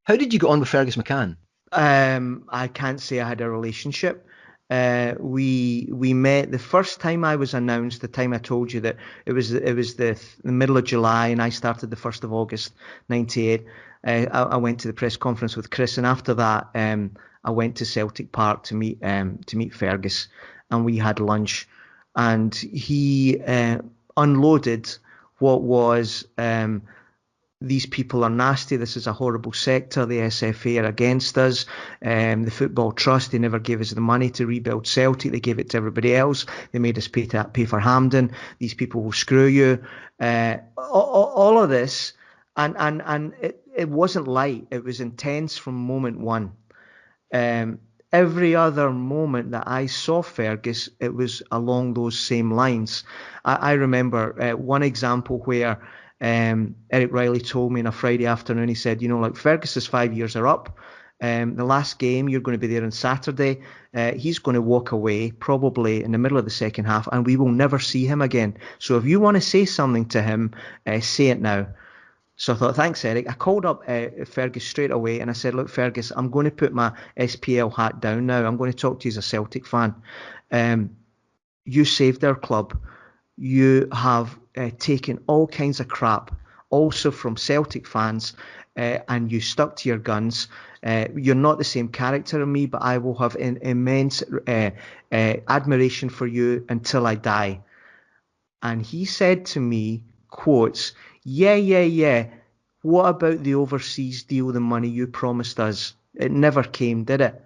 How did you get on with Fergus McCann? I can't say I had a relationship. We met the first time I was announced. The time I told you that it was the middle of July, and I started the 1st of August '98. I went to the press conference with Chris, and after that, I went to Celtic Park to meet Fergus, and we had lunch, and he unloaded what was these people are nasty. This is a horrible sector. The SFA are against us. The Football Trust, they never gave us the money to rebuild Celtic. They gave it to everybody else. They made us pay for Hampden. These people will screw you. All of this. And it wasn't light. It was intense from moment one. Every other moment that I saw Fergus, it was along those same lines. I remember one example where Eric Riley told me on a Friday afternoon, he said, like Fergus's 5 years are up. The last game, you're going to be there on Saturday. He's going to walk away probably in the middle of the second half, and we will never see him again. So if you want to say something to him, say it now. So I thought, thanks, Eric. I called up Fergus straight away and I said, look, Fergus, I'm going to put my SPL hat down now. I'm going to talk to you as a Celtic fan. Um, you saved our club. You have taken all kinds of crap, also from Celtic fans, and you stuck to your guns. You're not the same character as me, but I will have immense admiration for you until I die. And he said to me, quotes, yeah, yeah, yeah. What about the overseas deal, the money you promised us? It never came, did it?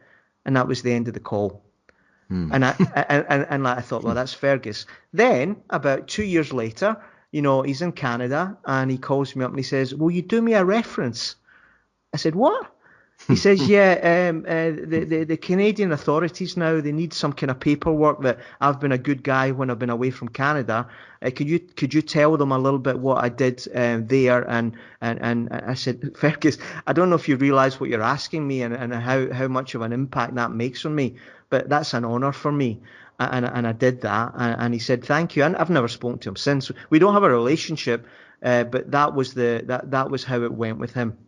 And that was the end of the call. Hmm. And like, I thought, well, that's Fergus. Then about 2 years later, he's in Canada and he calls me up and he says, will you do me a reference? I said, what? He says, yeah, the Canadian authorities now, they need some kind of paperwork that I've been a good guy when I've been away from Canada. Could you tell them a little bit what I did there? And I said, Fergus, I don't know if you realize what you're asking me and how much of an impact that makes on me, but that's an honor for me. And I did that. And he said, thank you. And I've never spoken to him since. We don't have a relationship, but that was how it went with him.